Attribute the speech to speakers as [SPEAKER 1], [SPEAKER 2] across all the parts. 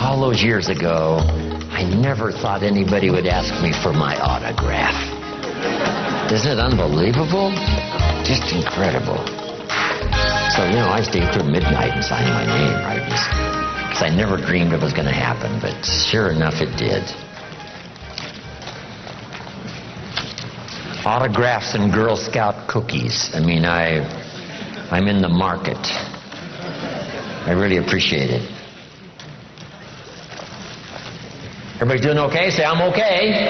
[SPEAKER 1] all those years ago, I never thought anybody would ask me for my autograph. Isn't it unbelievable? Just incredible. So, I stayed till midnight and signed my name, right? Because I never dreamed it was going to happen, but sure enough, it did. Autographs and Girl Scout cookies. I mean, I'm in the market. I really appreciate it. Everybody doing okay? Say, I'm okay.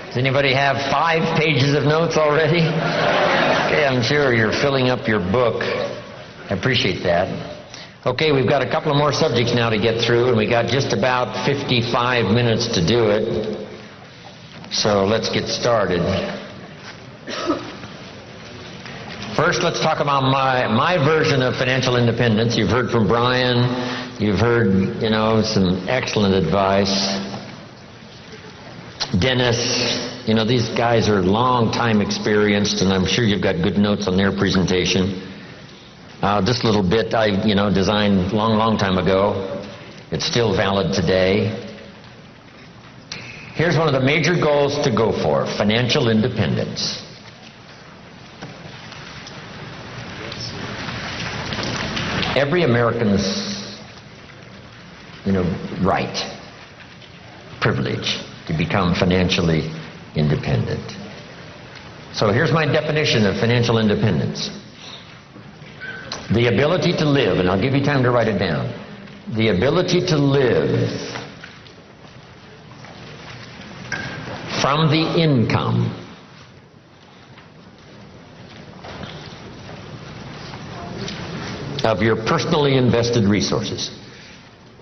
[SPEAKER 1] Does anybody have 5 pages of notes already? Okay, I'm sure you're filling up your book. I appreciate that. Okay, we've got a couple of more subjects now to get through, and we got just about 55 minutes to do it. So let's get started. First, let's talk about my version of financial independence. You've heard from Brian. You've heard, some excellent advice. Dennis, these guys are long time experienced, and I'm sure you've got good notes on their presentation. This little bit I, designed long time ago. It's still valid today. Here's one of the major goals to go for: financial independence. Every American's, right, privilege to become financially independent. So here's my definition of financial independence. The ability to live, and I'll give you time to write it down, the ability to live from the income of your personally invested resources.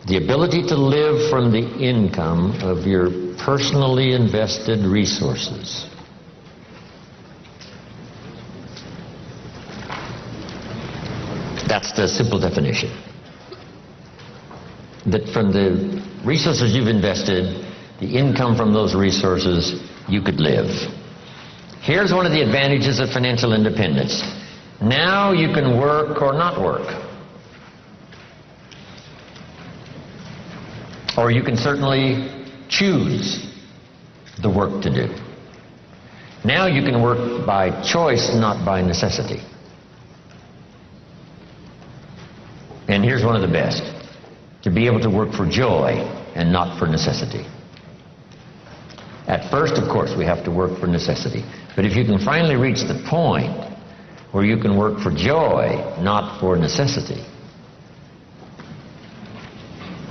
[SPEAKER 1] The ability to live from the income of your personally invested resources. That's the simple definition. That from the resources you've invested, the income from those resources, you could live. Here's one of the advantages of financial independence. Now you can work or not work. Or you can certainly choose the work to do. Now you can work by choice, not by necessity. And here's one of the best: to be able to work for joy and not for necessity. At first, of course, we have to work for necessity. But if you can finally reach the point where you can work for joy, not for necessity.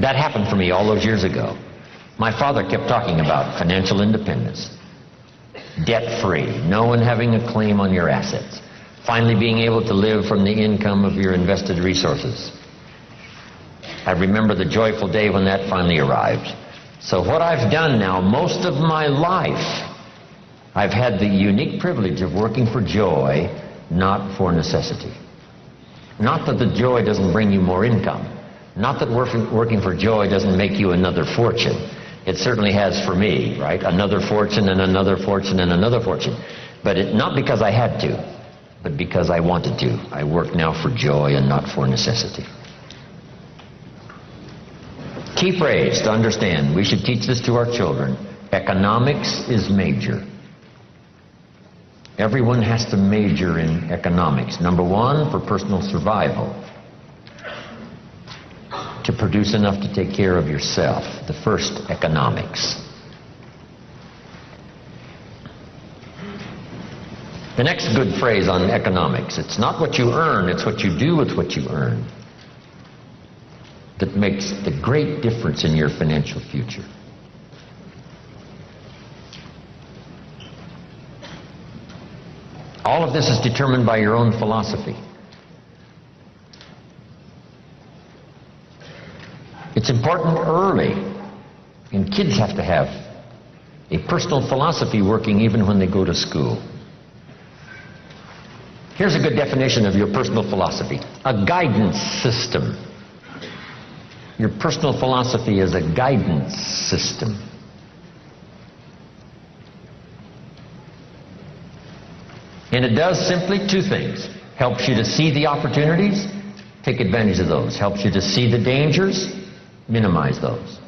[SPEAKER 1] That happened for me all those years ago. My father kept talking about financial independence, debt-free, no one having a claim on your assets, finally being able to live from the income of your invested resources. I remember the joyful day when that finally arrived. So what I've done now, most of my life, I've had the unique privilege of working for joy, not for necessity. Not that the joy doesn't bring you more income. Not that working for joy doesn't make you another fortune. It certainly has for me, right? Another fortune and another fortune and another fortune. But not because I had to, but because I wanted to. I work now for joy and not for necessity. Key phrase to understand, we should teach this to our children: economics is major. Everyone has to major in economics. Number one, for personal survival. To produce enough to take care of yourself. The first, economics. The next good phrase on economics: it's not what you earn, it's what you do with what you earn that makes the great difference in your financial future. All of this is determined by your own philosophy. It's important early, and kids have to have a personal philosophy working even when they go to school. Here's a good definition of your personal philosophy: a guidance system. Your personal philosophy is a guidance system. And it does simply two things: helps you to see the opportunities, take advantage of those; helps you to see the dangers, minimize those.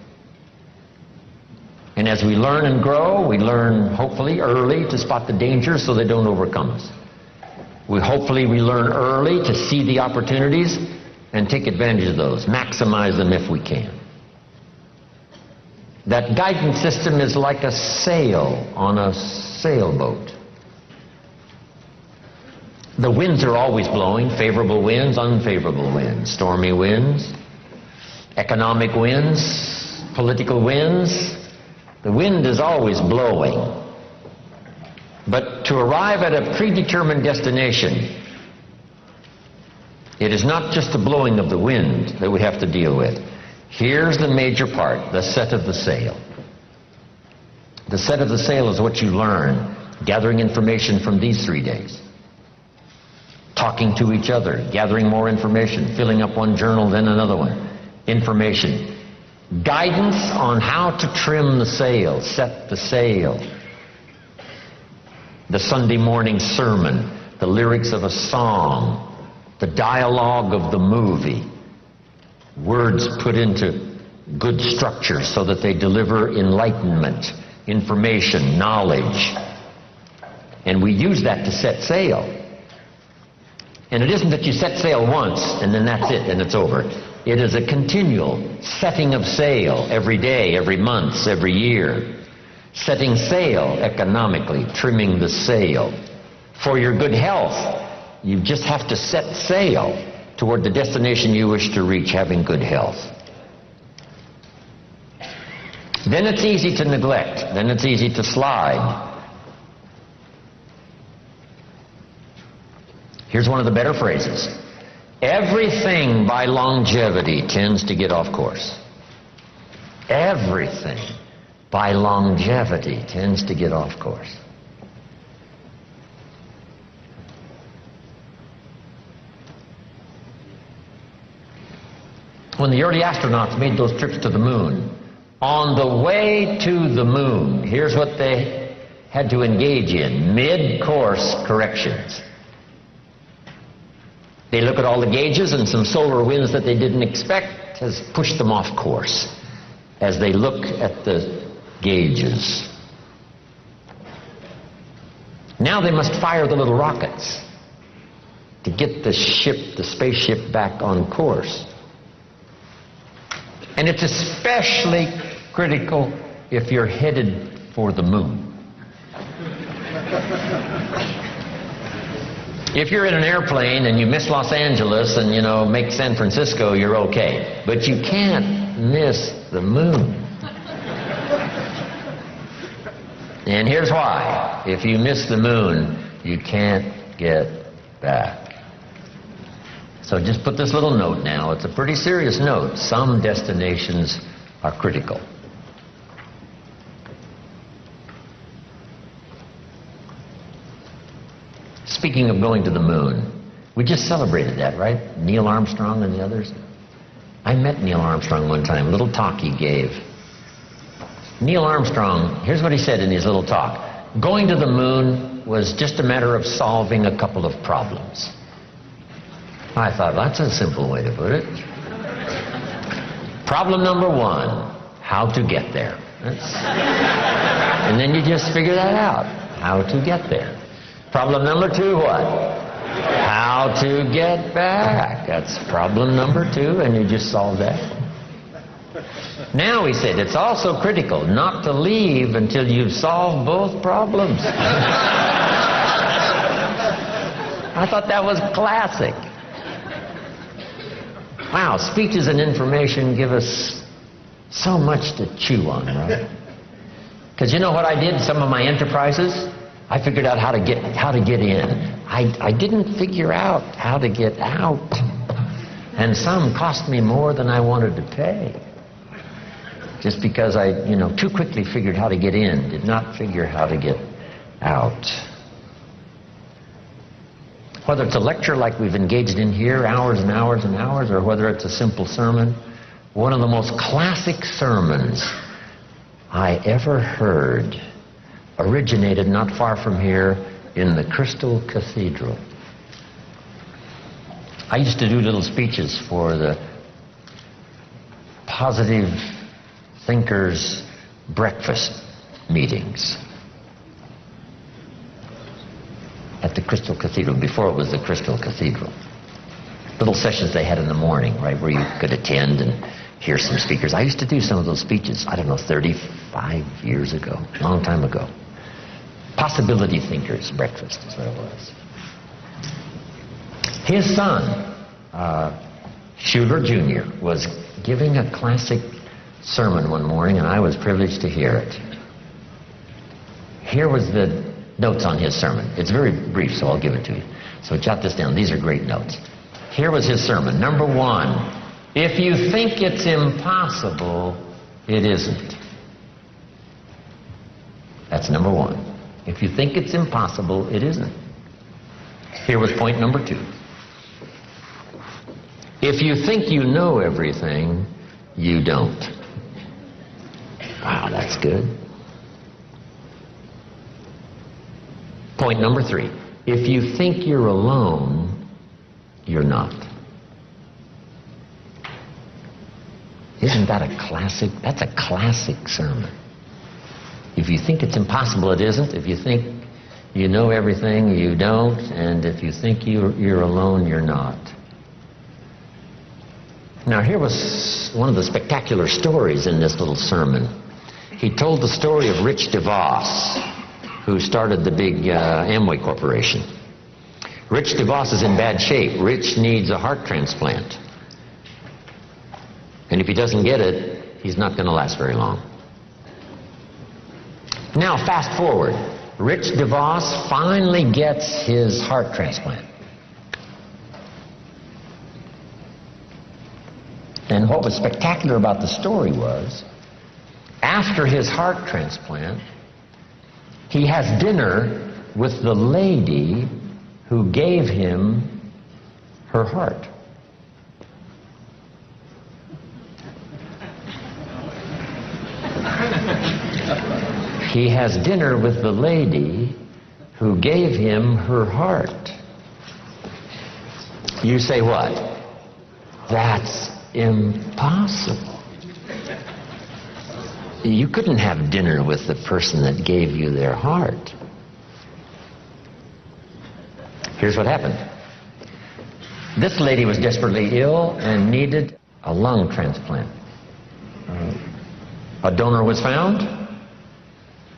[SPEAKER 1] And as we learn and grow, we learn hopefully early to spot the dangers so they don't overcome us. Hopefully we learn early to see the opportunities and take advantage of those, maximize them if we can. That guidance system is like a sail on a sailboat. The winds are always blowing, favorable winds, unfavorable winds, stormy winds, economic winds, political winds. The wind is always blowing. But to arrive at a predetermined destination, it is not just the blowing of the wind that we have to deal with. Here's the major part, the set of the sail. The set of the sail is what you learn, gathering information from these 3 days. Talking to each other, gathering more information, filling up one journal, then another one. Information. Guidance on how to trim the sail, set the sail. The Sunday morning sermon, the lyrics of a song, the dialogue of the movie, words put into good structure so that they deliver enlightenment, information, knowledge. And we use that to set sail. And it isn't that you set sail once and then that's it and it's over. It is a continual setting of sail every day, every month, every year. Setting sail economically, trimming the sail. For your good health, you just have to set sail toward the destination you wish to reach, having good health. Then it's easy to neglect. Then it's easy to slide. Here's one of the better phrases. Everything by longevity tends to get off course. Everything by longevity tends to get off course. When the early astronauts made those trips to the moon, on the way to the moon, here's what they had to engage in: mid-course corrections. They look at all the gauges, and some solar winds that they didn't expect has pushed them off course as they look at the gauges. Now they must fire the little rockets to get the spaceship back on course. And it's especially critical if you're headed for the moon. If you're in an airplane and you miss Los Angeles and, make San Francisco, you're okay. But you can't miss the moon. And here's why. If you miss the moon, you can't get back. So just put this little note now. It's a pretty serious note. Some destinations are critical. Speaking of going to the moon, we just celebrated that, right? Neil Armstrong and the others. I met Neil Armstrong one time, a little talk he gave. Neil Armstrong, here's what he said in his little talk. Going to the moon was just a matter of solving a couple of problems. I thought, that's a simple way to put it. Problem number one, how to get there. And then you just figure that out, how to get there. Problem number two, what? How to get back. That's problem number two, and you just solve that. Now, he said, it's also critical not to leave until you've solved both problems. I thought that was classic. Wow, speeches and information give us so much to chew on, right? Because you know what I did? Some of my enterprises, I figured out how to get in. I didn't figure out how to get out. And some cost me more than I wanted to pay. Just because I, too quickly figured how to get in, did not figure how to get out. Whether it's a lecture like we've engaged in here, hours and hours and hours, or whether it's a simple sermon, one of the most classic sermons I ever heard originated not far from here in the Crystal Cathedral. I used to do little speeches for the positive thinkers breakfast meetings at the Crystal Cathedral, before it was the Crystal Cathedral. Little sessions they had in the morning, right, where you could attend and hear some speakers. I used to do some of those speeches, I don't know, 35 years ago, a long time ago. Possibility Thinkers Breakfast is what it was. His son, Schuler Jr., was giving a classic sermon one morning, and I was privileged to hear it. Here was the notes on his sermon. It's very brief, so I'll give it to you. So jot this down. These are great notes. Here was his sermon. Number one, if you think it's impossible, it isn't. That's number one. If you think it's impossible, it isn't. Here was point number two. If you think you know everything, you don't. Wow, that's good. Point number three. If you think you're alone, you're not. Isn't that a classic? That's a classic sermon. If you think it's impossible, it isn't. If you think you know everything, you don't. And if you think you're alone, you're not. Now, here was one of the spectacular stories in this little sermon. He told the story of Rich DeVos, who started the big Amway Corporation. Rich DeVos is in bad shape. Rich needs a heart transplant. And if he doesn't get it, he's not going to last very long. Now, fast forward. Rich DeVos finally gets his heart transplant. And what was spectacular about the story was, after his heart transplant, he has dinner with the lady who gave him her heart. He has dinner with the lady who gave him her heart. You say what? That's impossible. You couldn't have dinner with the person that gave you their heart. Here's what happened. This lady was desperately ill and needed a lung transplant. A donor was found,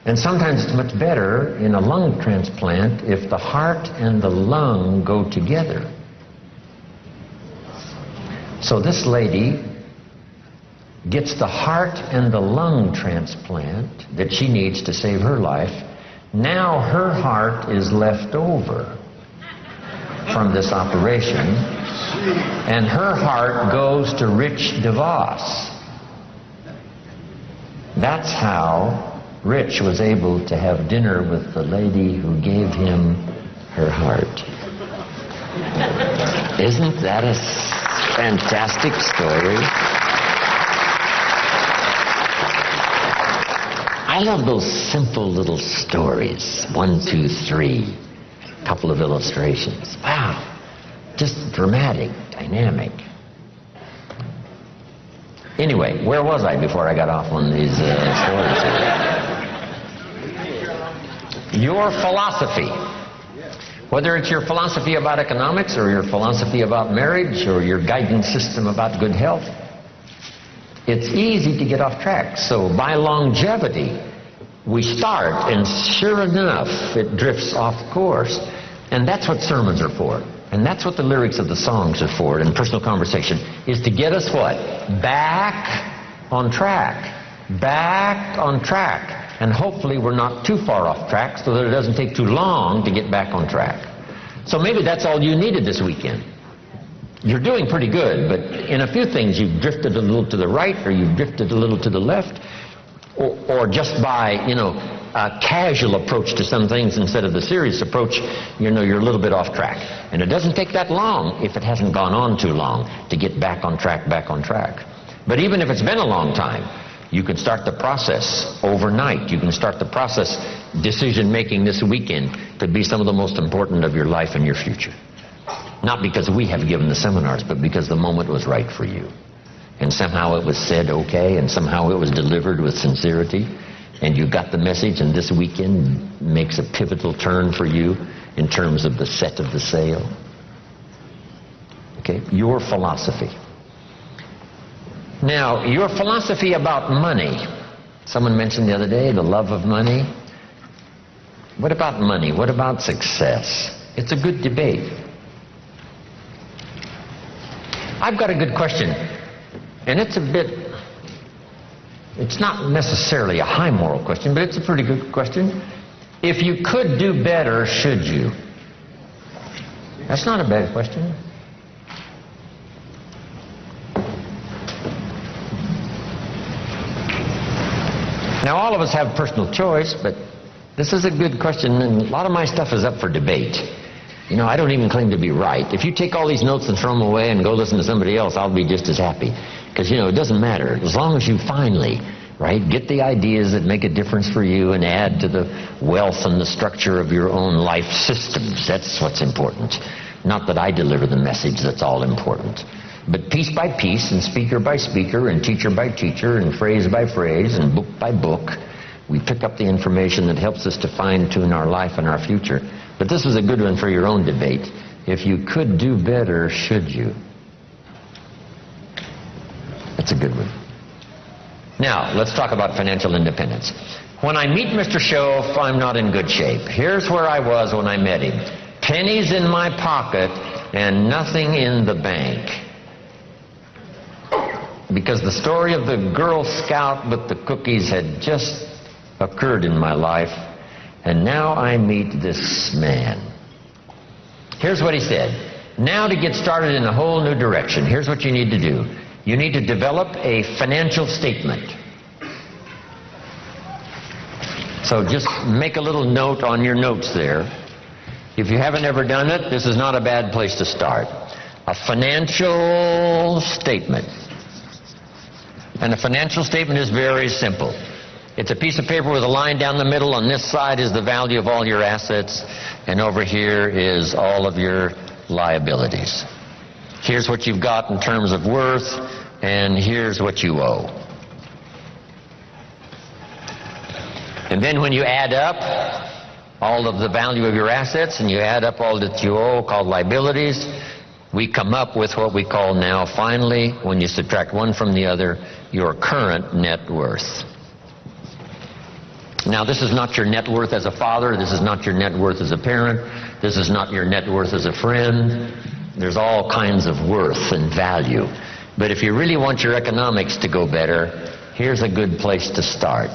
[SPEAKER 1] and sometimes it's much better in a lung transplant if the heart and the lung go together. So this lady gets the heart and the lung transplant that she needs to save her life. Now her heart is left over from this operation, and her heart goes to Rich DeVos. That's how Rich was able to have dinner with the lady who gave him her heart. Isn't that a fantastic story? I love those simple little stories. 1, 2, 3. A couple of illustrations. Wow. Just dramatic, dynamic. Anyway, where was I before I got off on these stories here? Your philosophy. Whether it's your philosophy about economics or your philosophy about marriage or your guidance system about good health, it's easy to get off track. So by longevity, we start, and sure enough, it drifts off course. And that's what sermons are for. And that's what the lyrics of the songs are for, and personal conversation, is to get us what? Back on track. Back on track. And hopefully we're not too far off track so that it doesn't take too long to get back on track. So maybe that's all you needed this weekend. You're doing pretty good, but in a few things you've drifted a little to the right, or you've drifted a little to the left, or just by, a casual approach to some things instead of the serious approach, you're a little bit off track. And it doesn't take that long, if it hasn't gone on too long, to get back on track, back on track. But even if it's been a long time, you can start the process overnight. You can start the process, decision-making this weekend could be some of the most important of your life and your future. Not because we have given the seminars, but because the moment was right for you. and somehow it was said okay, and somehow it was delivered with sincerity, and you got the message, and this weekend makes a pivotal turn for you in terms of the set of the sail. Okay, your philosophy. Now, your philosophy about money. Someone mentioned the other day the love of money. What about money? What about success? It's a good debate. I've got a good question, and it's not necessarily a high moral question, but it's a pretty good question. If you could do better, should you? That's not a bad question. Now, all of us have personal choice, but this is a good question, and a lot of my stuff is up for debate. You know, I don't even claim to be right. If you take all these notes and throw them away and go listen to somebody else, I'll be just as happy. Because, you know, it doesn't matter. As long as you finally, right, get the ideas that make a difference for you and add to the wealth and the structure of your own life systems. That's what's important. Not that I deliver the message, that's all important. But piece by piece and speaker by speaker and teacher by teacher and phrase by phrase and book by book, we pick up the information that helps us to fine-tune our life and our future. But this is a good one for your own debate. If you could do better, should you? That's a good one. Now, let's talk about financial independence. When I meet Mr. Shoaff, I'm not in good shape. Here's where I was when I met him. Pennies in my pocket and nothing in the bank. Because the story of the Girl Scout with the cookies had just occurred in my life, and now I meet this man. Here's what he said. Now to get started in a whole new direction, here's what you need to do. You need to develop a financial statement. So just make a little note on your notes there. If you haven't ever done it, this is not a bad place to start. A financial statement. And a financial statement is very simple. It's a piece of paper with a line down the middle. On this side is the value of all your assets, and over here is all of your liabilities. Here's what you've got in terms of worth, and here's what you owe. And then when you add up all of the value of your assets and you add up all that you owe, called liabilities, we come up with what we call now, finally, when you subtract one from the other, your current net worth. Now, this is not your net worth as a father. This is not your net worth as a parent. This is not your net worth as a friend. There's all kinds of worth and value. But if you really want your economics to go better, here's a good place to start.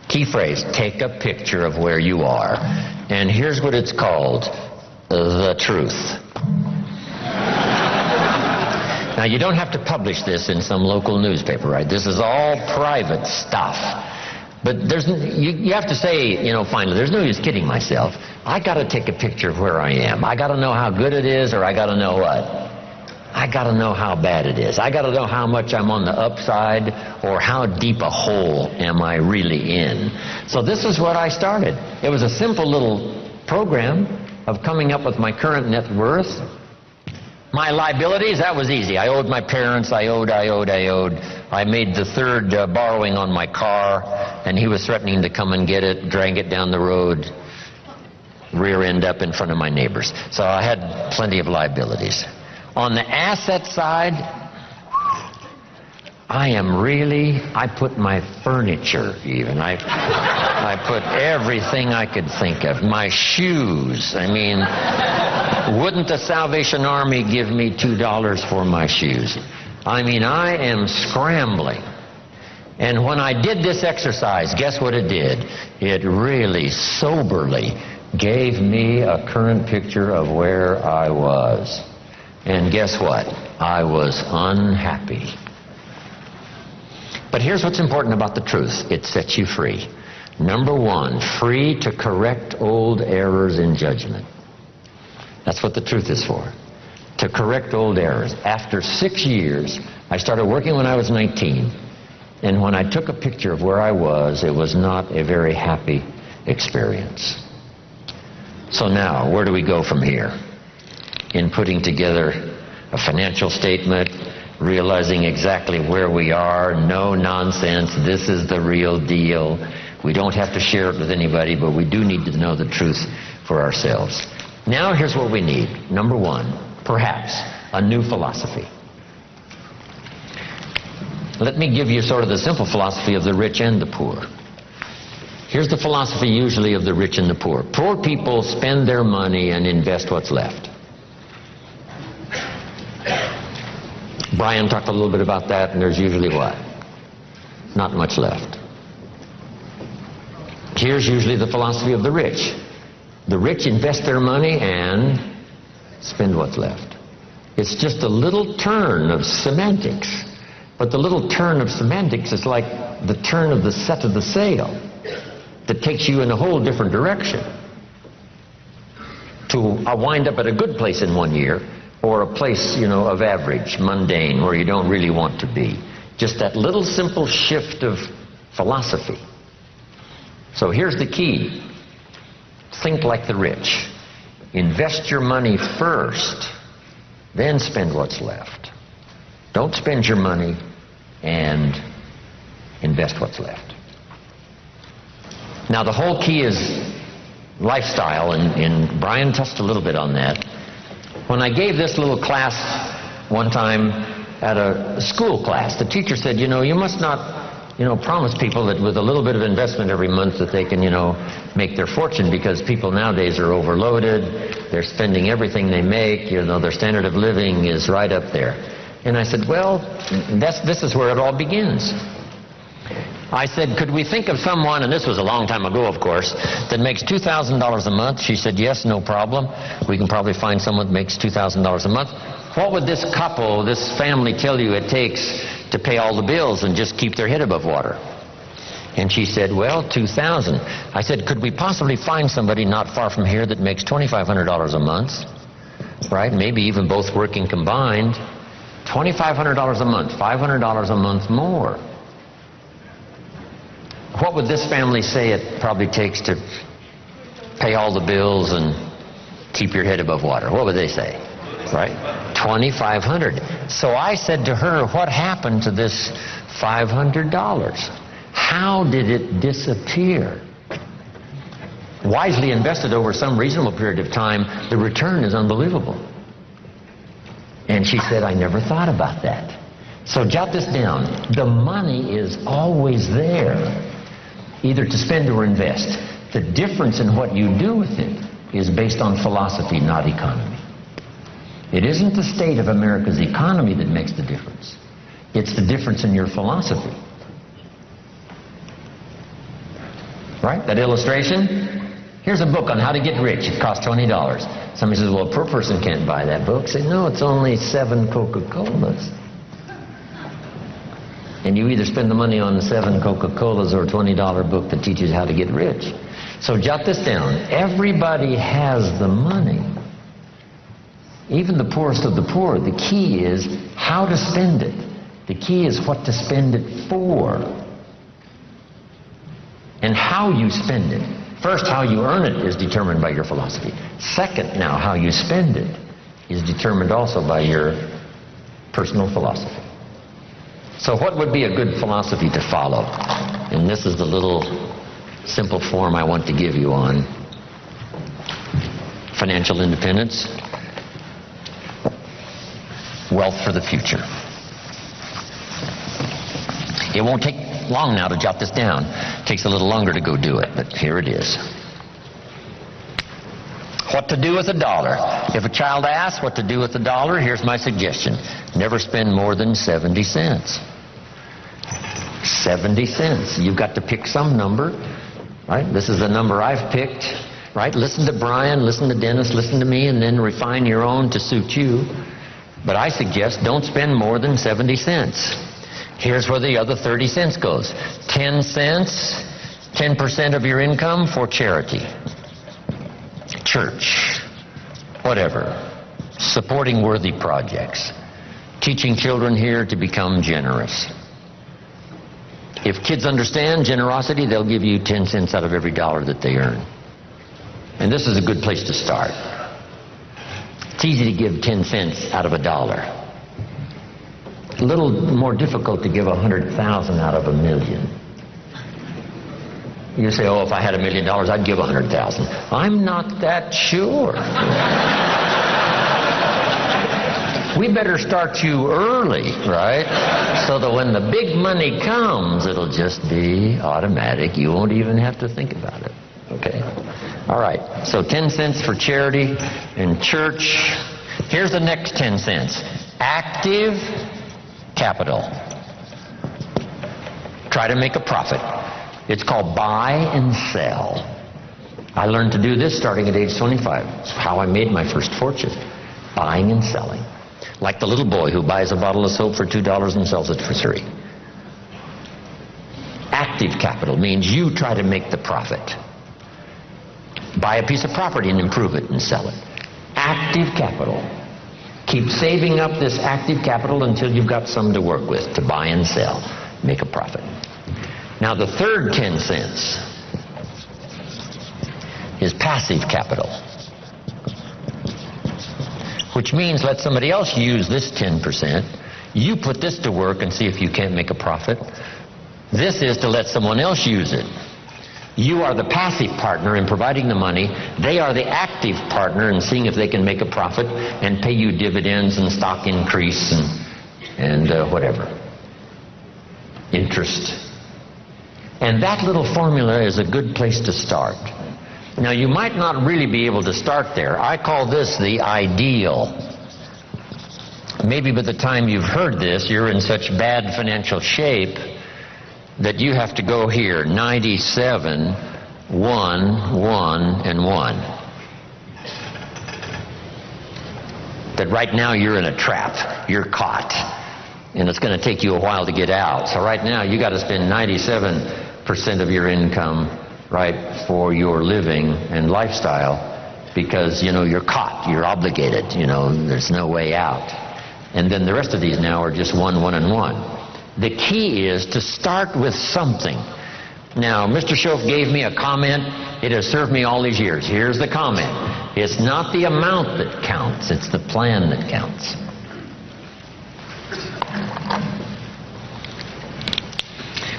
[SPEAKER 1] Key phrase, take a picture of where you are. And here's what it's called, the truth. Now, you don't have to publish this in some local newspaper, right? This is all private stuff. But you have to say, you know, finally, there's no use kidding myself. I got to take a picture of where I am. I got to know how good it is, or I got to know what? I got to know how bad it is. I got to know how much I'm on the upside, or how deep a hole am I really in. So this is what I started. It was a simple little program of coming up with my current net worth. My liabilities, that was easy. I owed my parents, I owed. I made the third borrowing on my car, and he was threatening to come and get it, drag it down the road, rear end up in front of my neighbors. So I had plenty of liabilities. On the asset side, I put my furniture even. I put everything I could think of. My shoes. I mean, wouldn't the Salvation Army give me $2 for my shoes? I mean, I am scrambling. And when I did this exercise, guess what it did? It really soberly gave me a current picture of where I was. And guess what? I was unhappy. But here's what's important about the truth. It sets you free. Number one, free to correct old errors in judgment. That's what the truth is for. To correct old errors. After 6 years, I started working when I was 19. And when I took a picture of where I was, it was not a very happy experience. So now, where do we go from here? In putting together a financial statement realizing exactly where we are. No nonsense. This is the real deal. We don't have to share it with anybody, but we do need to know the truth for ourselves. Now here's what we need. Number one, perhaps a new philosophy. Let me give you sort of the simple philosophy of the rich and the poor. Here's the philosophy usually of the rich and the poor. Poor people spend their money and invest what's left. Brian talked a little bit about that, and there's usually what? Not much left. Here's usually the philosophy of the rich. The rich invest their money and spend what's left. It's just a little turn of semantics. But the little turn of semantics is like the turn of the set of the sail that takes you in a whole different direction. To wind up at a good place in 1 year, or a place, of average, mundane, where you don't really want to be. Just that little simple shift of philosophy. So here's the key. Think like the rich. Invest your money first, then spend what's left. Don't spend your money and invest what's left. Now the whole key is lifestyle, and Brian touched a little bit on that. When I gave this little class one time at a school class, the teacher said, you must not, promise people that with a little bit of investment every month that they can, make their fortune, because people nowadays are overloaded. They're spending everything they make. Their standard of living is right up there. And I said, well, this is where it all begins. I said, could we think of someone, and this was a long time ago, of course, that makes $2,000 a month? She said, yes, no problem. We can probably find someone that makes $2,000 a month. What would this couple, this family tell you it takes to pay all the bills and just keep their head above water? And she said, well, $2,000. I said, could we possibly find somebody not far from here that makes $2,500 a month? Right? Maybe even both working combined. $2,500 a month, $500 a month more. What would this family say it probably takes to pay all the bills and keep your head above water? What would they say? Right? $2,500. So I said to her, what happened to this $500? How did it disappear? Wisely invested over some reasonable period of time, the return is unbelievable. And she said, I never thought about that. So jot this down. The money is always there, either to spend or invest. The difference in what you do with it is based on philosophy, not economy. It isn't the state of America's economy that makes the difference. It's the difference in your philosophy. Right? That illustration? Here's a book on how to get rich. It costs $20. Somebody says, well, a poor person can't buy that book. Say, no, it's only 7 Coca-Colas. And you either spend the money on 7 Coca-Colas or a $20 book that teaches how to get rich. So jot this down. Everybody has the money. Even the poorest of the poor. The key is how to spend it. The key is what to spend it for. And how you spend it. First, how you earn it is determined by your philosophy. Second, now, how you spend it is determined also by your personal philosophy. So what would be a good philosophy to follow? And this is the little simple form I want to give you on financial independence, wealth for the future. It won't take long now to jot this down. It takes a little longer to go do it, but here it is. What to do with a dollar? If a child asks what to do with a dollar, here's my suggestion. Never spend more than 70 cents. 70 cents. You've got to pick some number, right? This is the number I've picked, right? Listen to Brian, listen to Dennis, listen to me, and then refine your own to suit you. But I suggest don't spend more than 70 cents. Here's where the other 30 cents goes. 10 cents, 10% of your income for charity, church, whatever, supporting worthy projects, teaching children here to become generous. If kids understand generosity, they'll give you 10 cents out of every dollar that they earn. And this is a good place to start. It's easy to give 10 cents out of a dollar. a little more difficult to give 100,000 out of 1,000,000. You say, oh, if I had $1 million, I'd give 100,000. I'm not that sure. We better start you early, right? So that when the big money comes, it'll just be automatic. You won't even have to think about it. Okay? All right. So 10 cents for charity and church. Here's the next 10 cents. Active capital. Try to make a profit. It's called buy and sell. I learned to do this starting at age 25. It's how I made my first fortune. Buying and selling. Like the little boy who buys a bottle of soap for $2 and sells it for $3. Active capital means you try to make the profit. Buy a piece of property and improve it and sell it. Active capital. Keep saving up this active capital until you've got some to work with to buy and sell. Make a profit. Now the third 10 cents is passive capital, which means let somebody else use this 10%. You put this to work and see if you can't make a profit. This is to let someone else use it. You are the passive partner in providing the money. They are the active partner in seeing if they can make a profit and pay you dividends and stock increase and whatever. Interest. And that little formula is a good place to start. Now, you might not really be able to start there. I call this the ideal. Maybe by the time you've heard this, you're in such bad financial shape that you have to go here, 97, 1, 1, and 1. That right now you're in a trap. You're caught. And it's going to take you a while to get out. So right now you got to spend 97% of your income, right, for your living and lifestyle because, you know, you're caught. You're obligated. You know, there's no way out. And then the rest of these now are just 1, 1, and 1. The key is to start with something. Now, Mr. Schoaf gave me a comment. It has served me all these years. Here's the comment. It's not the amount that counts. It's the plan that counts.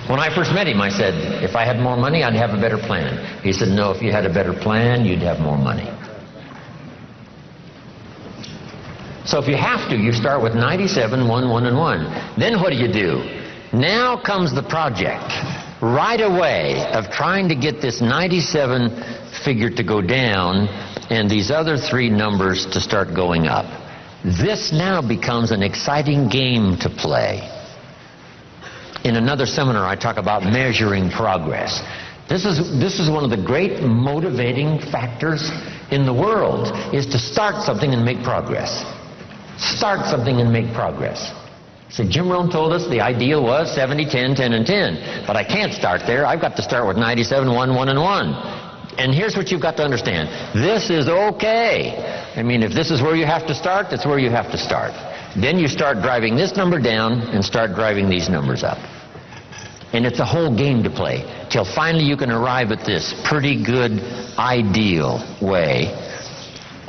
[SPEAKER 1] When I first met him, I said, if I had more money, I'd have a better plan. He said, no, if you had a better plan, you'd have more money. So if you have to, you start with 97, 1, 1, and 1. Then what do? Now comes the project right away of trying to get this 97 figure to go down and these other 3 numbers to start going up. This now becomes an exciting game to play. In another seminar, I talk about measuring progress. This is one of the great motivating factors in the world, is to start something and make progress. Start something and make progress. So Jim Rohn told us the ideal was 70, 10, 10, and 10. But I can't start there. I've got to start with 97, 1, 1, and 1. And here's what you've got to understand. This is okay. I mean, if this is where you have to start, that's where you have to start. Then you start driving this number down and start driving these numbers up. And it's a whole game to play till finally you can arrive at this pretty good ideal way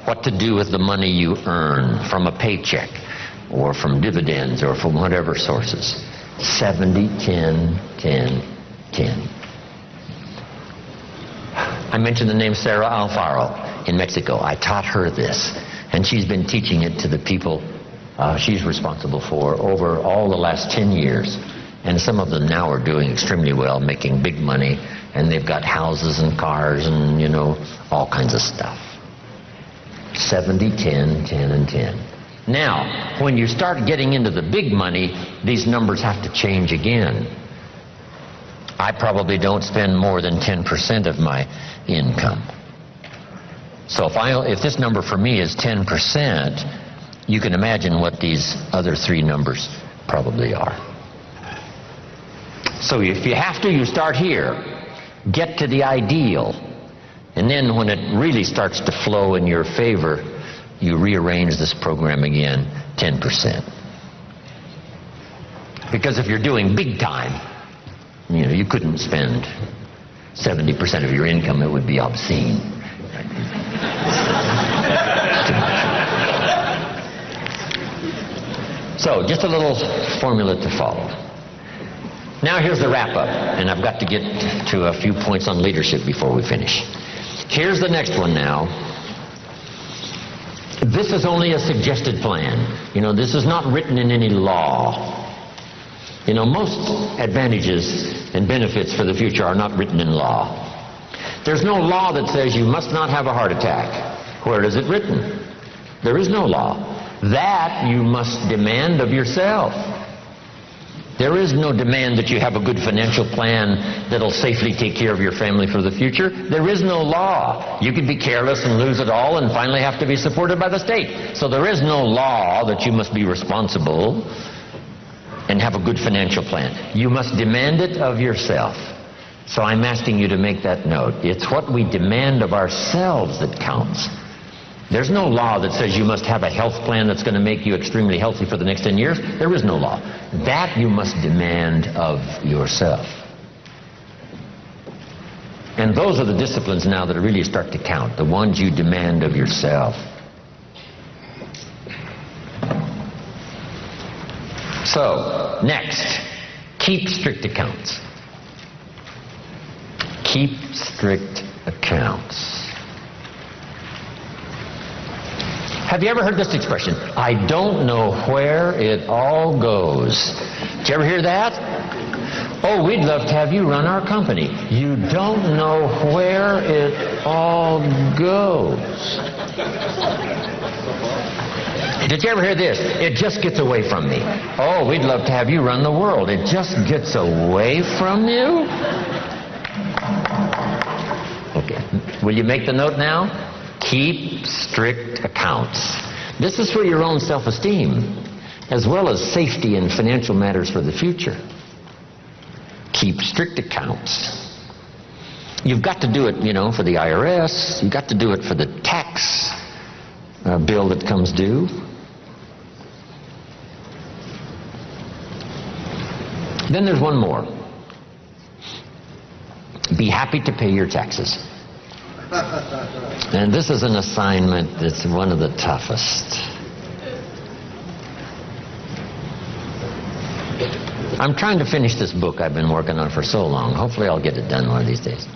[SPEAKER 1] what to do with the money you earn from a paycheck or from dividends or from whatever sources. 70, 10, 10, 10. I mentioned the name Sarah Alfaro in Mexico. I taught her this, and she's been teaching it to the people she's responsible for over all the last 10 years. And some of them now are doing extremely well, making big money, and they've got houses and cars and, you know, all kinds of stuff. 70, 10, 10, and 10. Now, when you start getting into the big money, these numbers have to change again. I probably don't spend more than 10% of my income. So if this number for me is 10%, you can imagine what these other 3 numbers probably are. So if you have to, you start here. Get to the ideal. And then when it really starts to flow in your favor, you rearrange this program again, 10%. Because if you're doing big time, you know, you couldn't spend 70% of your income. It would be obscene. So, just a little formula to follow. Now here's the wrap-up, and I've got to get to a few points on leadership before we finish. Here's the next one now. This is only a suggested plan. You know, this is not written in any law. You know, most advantages and benefits for the future are not written in law. There's no law that says you must not have a heart attack. Where is it written? There is no law. That you must demand of yourself. There is no demand that you have a good financial plan that'll safely take care of your family for the future. There is no law. You could be careless and lose it all and finally have to be supported by the state. So there is no law that you must be responsible and have a good financial plan. You must demand it of yourself. So I'm asking you to make that note. It's what we demand of ourselves that counts. There's no law that says you must have a health plan that's going to make you extremely healthy for the next 10 years. There is no law. That you must demand of yourself. And those are the disciplines now that really start to count, the ones you demand of yourself. So, next, keep strict accounts. Keep strict accounts. Have you ever heard this expression? I don't know where it all goes. Did you ever hear that? Oh, we'd love to have you run our company. You don't know where it all goes. Did you ever hear this? It just gets away from me. Oh, we'd love to have you run the world. It just gets away from you? Okay. Will you make the note now? Keep strict accounts. This is for your own self-esteem, as well as safety and financial matters for the future. Keep strict accounts. You've got to do it, you know, for the IRS. You've got to do it for the tax bill that comes due. Then there's one more. Be happy to pay your taxes. And this is an assignment that's one of the toughest. I'm trying to finish this book I've been working on for so long. Hopefully I'll get it done one of these days.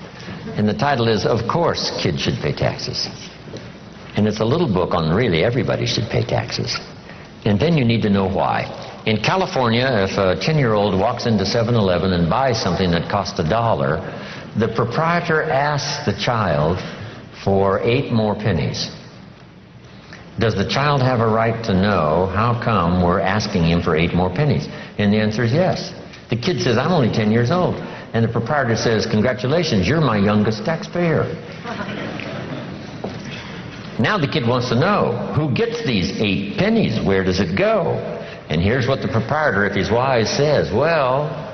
[SPEAKER 1] And the title is, Of Course Kids Should Pay Taxes. And it's a little book on really everybody should pay taxes. And then you need to know why. In California, if a 10-year-old walks into 7-Eleven and buys something that costs $1, the proprietor asks the child for 8 more pennies. Does the child have a right to know how come we're asking him for 8 more pennies? And the answer is yes. The kid says, I'm only 10 years old. And the proprietor says, congratulations, you're my youngest taxpayer. Now the kid wants to know, who gets these 8 pennies? Where does it go? And here's what the proprietor, if he's wise, says. Well,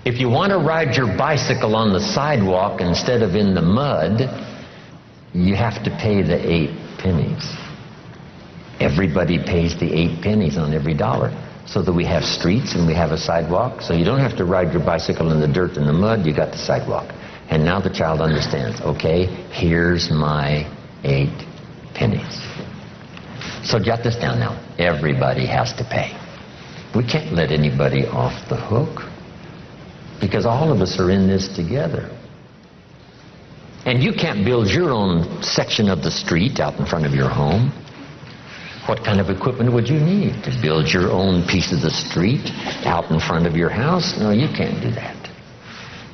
[SPEAKER 1] if you want to ride your bicycle on the sidewalk instead of in the mud, you have to pay the 8 pennies. Everybody pays the 8 pennies on every dollar, so that we have streets and we have a sidewalk. So you don't have to ride your bicycle in the dirt and the mud, you got the sidewalk. And now the child understands, okay, here's my 8 pennies. So jot this down now. Everybody has to pay. We can't let anybody off the hook, because all of us are in this together. And you can't build your own section of the street out in front of your home. What kind of equipment would you need to build your own piece of the street out in front of your house? No, you can't do that.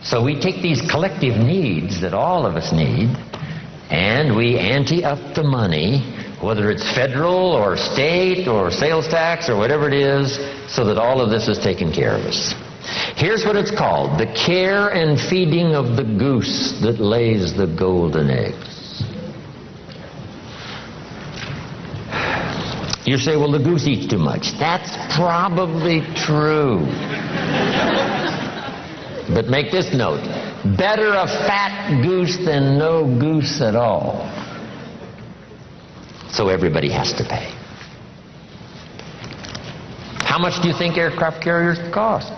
[SPEAKER 1] So we take these collective needs that all of us need, and we ante up the money, whether it's federal or state or sales tax or whatever it is, so that all of this is taken care of us. Here's what it's called: the care and feeding of the goose that lays the golden eggs. You say, well, the goose eats too much. That's probably true. But make this note: better a fat goose than no goose at all. So everybody has to pay. How much do you think aircraft carriers cost?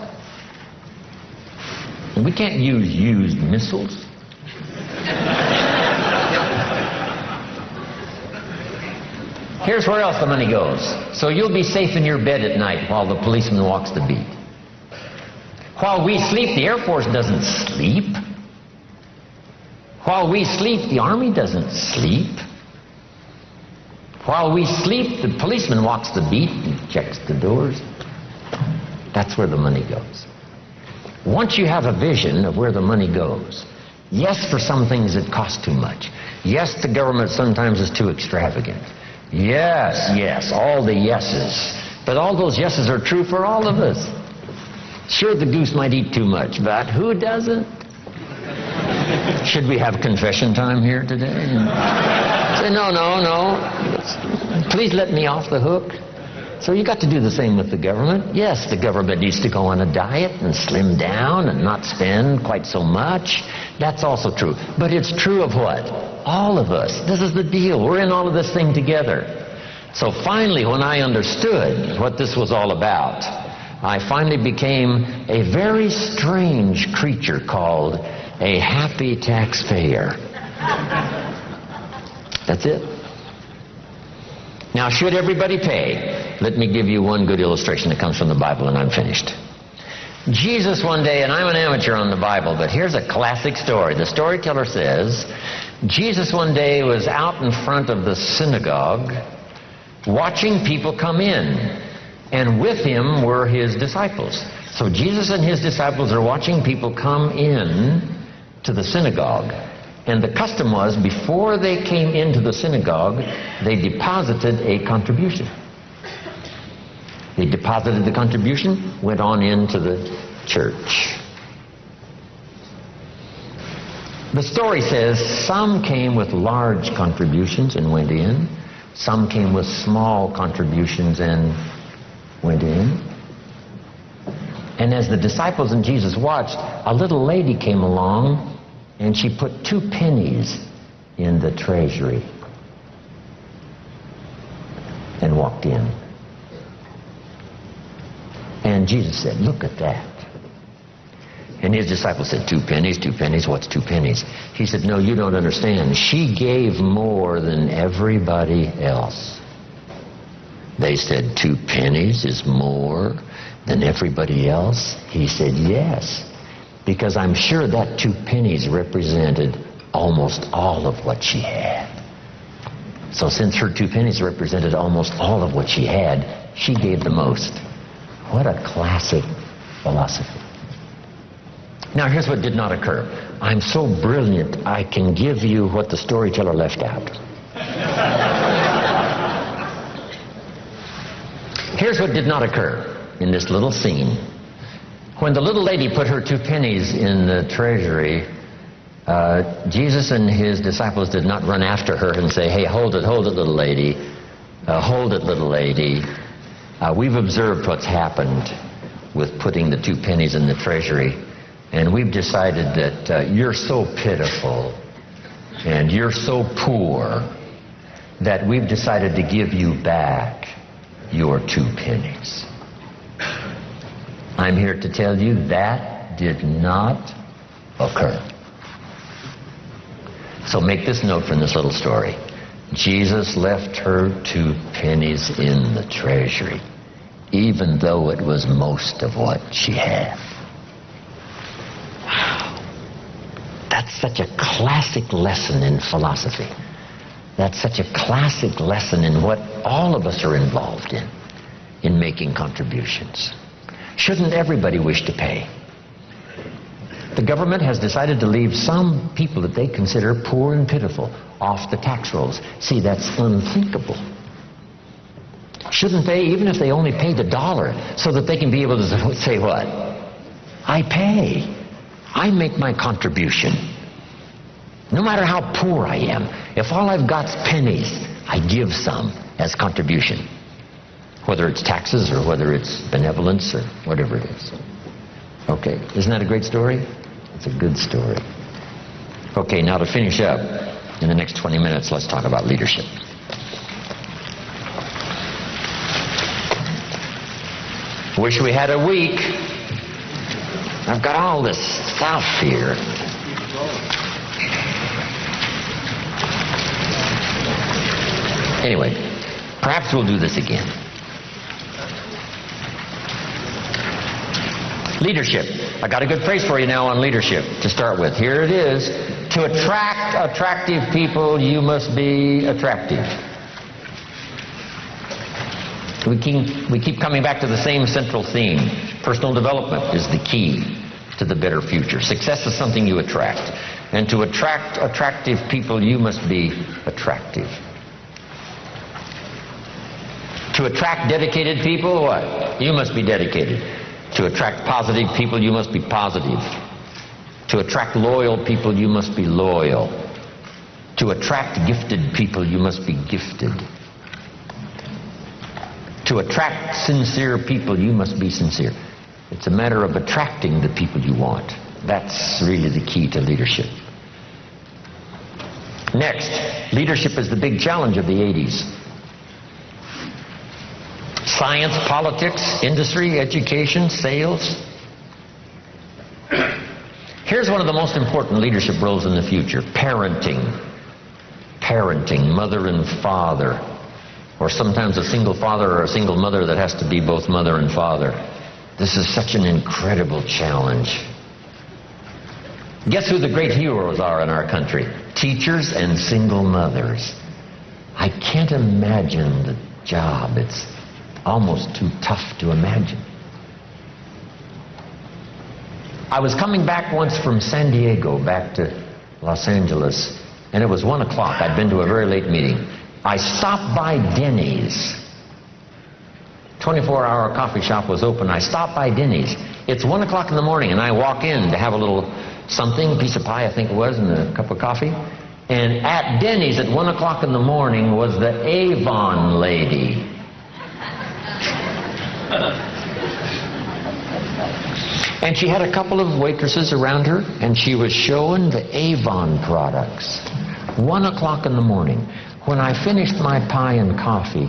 [SPEAKER 1] We can't use used missiles. Here's where else the money goes. So you'll be safe in your bed at night while the policeman walks the beat. While we sleep, the Air Force doesn't sleep. While we sleep, the Army doesn't sleep. While we sleep, the policeman walks the beat and checks the doors. That's where the money goes. Once you have a vision of where the money goes, yes, for some things it costs too much. Yes, the government sometimes is too extravagant. Yes, all the yeses. But all those yeses are true for all of us. Sure, the goose might eat too much, but who doesn't? Should we have confession time here today? Say, no. Please let me off the hook. So you got to do the same with the government. Yes, the government needs to go on a diet and slim down and not spend quite so much. That's also true. But it's true of what? All of us. This is the deal. We're in all of this thing together. So finally, when I understood what this was all about, I finally became a very strange creature called a happy taxpayer. That's it. Now, should everybody pay? Let me give you one good illustration that comes from the Bible, and I'm finished. Jesus one day, and I'm an amateur on the Bible, but here's a classic story. The storyteller says, Jesus one day was out in front of the synagogue watching people come in, and with him were his disciples. So Jesus and his disciples are watching people come in to the synagogue. And the custom was, before they came into the synagogue, they deposited a contribution. They deposited the contribution, went on into the church. The story says some came with large contributions and went in. Some came with small contributions and went in. And as the disciples and Jesus watched, a little lady came along and she put 2 pennies in the treasury and walked in. And Jesus said, "Look at that." And his disciples said, 2 pennies, 2 pennies, what's 2 pennies? He said, "No, you don't understand. She gave more than everybody else." They said, 2 pennies is more than everybody else? He said, "Yes, because I'm sure that 2 pennies represented almost all of what she had." So since her 2 pennies represented almost all of what she had, she gave the most. What a classic philosophy. Now here's what did not occur. I'm so brilliant, I can give you what the storyteller left out. Here's what did not occur in this little scene. When the little lady put her 2 pennies in the treasury, Jesus and his disciples did not run after her and say, "Hey, hold it, little lady. Hold it, little lady. We've observed what's happened with putting the 2 pennies in the treasury, and we've decided that you're so pitiful and you're so poor that we've decided to give you back your 2 pennies. I'm here to tell you that did not occur. So make this note from this little story. Jesus left her 2 pennies in the treasury, even though it was most of what she had. Wow. That's such a classic lesson in philosophy. That's such a classic lesson in what all of us are involved in making contributions. Shouldn't everybody wish to pay? The government has decided to leave some people that they consider poor and pitiful off the tax rolls. See, that's unthinkable. Shouldn't they, even if they only paid $1, so that they can be able to say what? I pay. I make my contribution. No matter how poor I am, if all I've got's pennies, I give some as contribution. Whether it's taxes or whether it's benevolence or whatever it is. Okay, isn't that a great story? It's a good story. Okay, now to finish up, in the next 20 minutes, let's talk about leadership. Wish we had a week. I've got all this stuff here. Anyway, Perhaps we'll do this again. Leadership. I got a good phrase for you now on leadership to start with. Here it is. To attract attractive people, you must be attractive. We keep coming back to the same central theme. Personal development is the key to the better future. Success is something you attract. And to attract attractive people, you must be attractive. To attract dedicated people, what? You must be dedicated. To attract positive people, you must be positive. To attract loyal people, you must be loyal. To attract gifted people, you must be gifted. To attract sincere people, you must be sincere. It's a matter of attracting the people you want. That's really the key to leadership. Next, leadership is the big challenge of the 80s. Science, politics, industry, education, sales. Here's one of the most important leadership roles in the future. Parenting. Parenting, mother and father. Or sometimes a single father or a single mother that has to be both mother and father. This is such an incredible challenge. Guess who the great heroes are in our country? Teachers and single mothers. I can't imagine the job. It's almost too tough to imagine. I was coming back once from San Diego back to Los Angeles, and it was 1 o'clock. I'd been to a very late meeting. I stopped by Denny's. 24-hour coffee shop was open. I stopped by Denny's. It's 1 o'clock in the morning, and I walk in to have a little something, piece of pie I think it was, and a cup of coffee. And at Denny's at 1 o'clock in the morning was the Avon lady. And she had a couple of waitresses around her, and she was showing the Avon products. 1 o'clock in the morning. When I finished my pie and coffee,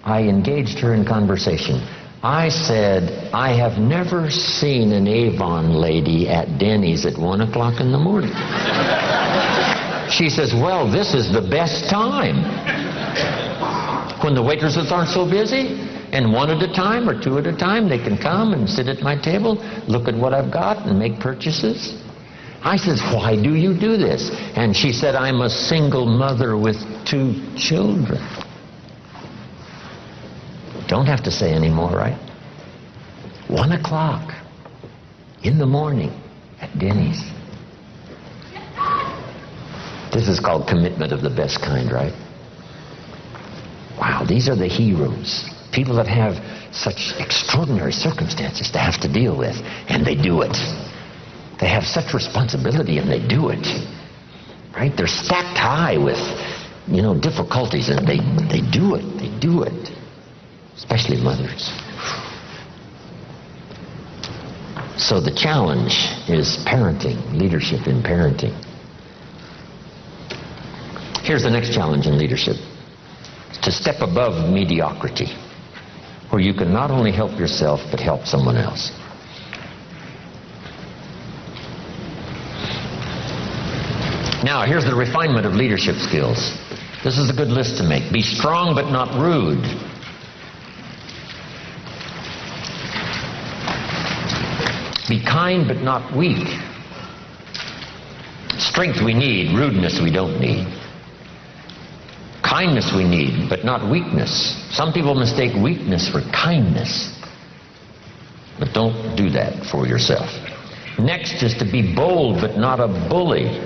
[SPEAKER 1] I engaged her in conversation. I said, I have never seen an Avon lady at Denny's at 1 o'clock in the morning. She says, well, this is the best time. When the waitresses aren't so busy, and one at a time or two at a time, they can come and sit at my table, look at what I've got, and make purchases. I says, why do you do this? And she said, I'm a single mother with 2 children. Don't have to say any more, right? 1 o'clock in the morning at Denny's. This is called commitment of the best kind, right? Wow, these are the heroes. People that have such extraordinary circumstances to have to deal with, and they do it. They have such responsibility, and they do it. Right? They're stacked high with, difficulties, and they do it. They do it. Especially mothers. So the challenge is parenting, leadership in parenting. Here's the next challenge in leadership. To step above mediocrity, where you can not only help yourself, but help someone else. Now, here's the refinement of leadership skills. This is a good list to make. Be strong, but not rude. Be kind, but not weak. Strength we need, rudeness we don't need. Kindness we need, but not weakness. Some people mistake weakness for kindness. But don't do that for yourself. Next is to be bold, but not a bully.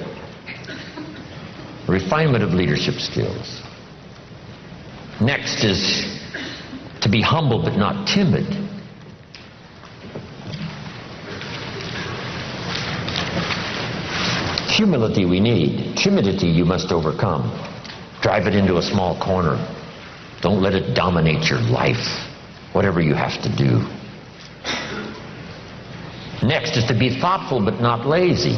[SPEAKER 1] Refinement of leadership skills. Next is to be humble, but not timid. Humility we need. Timidity you must overcome. Drive it into a small corner. Don't let it dominate your life, whatever you have to do. Next is to be thoughtful but not lazy.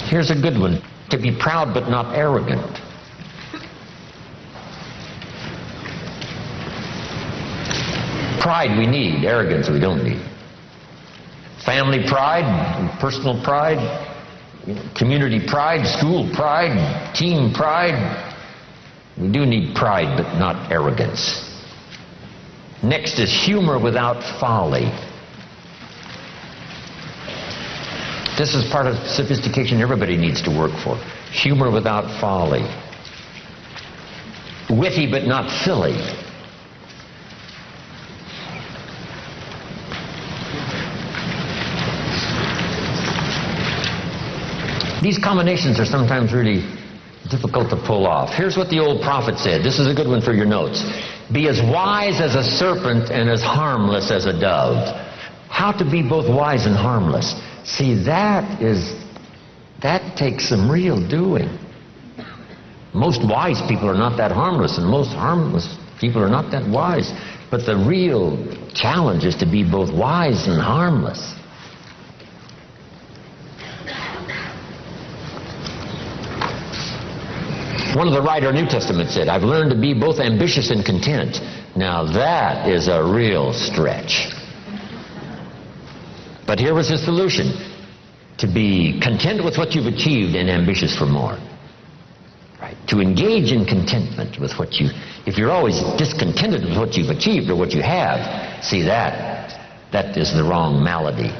[SPEAKER 1] Here's a good one. To be proud but not arrogant. Pride we need, arrogance we don't need. Family pride, personal pride, community pride, school pride, team pride. We do need pride, but not arrogance. Next is humor without folly. This is part of sophistication everybody needs to work for. Humor without folly. Witty but not silly. These combinations are sometimes really difficult to pull off. Here's what the old prophet said. This is a good one for your notes. Be as wise as a serpent and as harmless as a dove. How to be both wise and harmless. See, that takes some real doing. Most wise people are not that harmless, and most harmless people are not that wise. But the real challenge is to be both wise and harmless. One of the writer of New Testament said, I've learned to be both ambitious and content. Now that is a real stretch. But here was his solution. To be content with what you've achieved and ambitious for more. Right? To engage in contentment with what you... If you're always discontented with what you've achieved or what you have, see that is the wrong malady.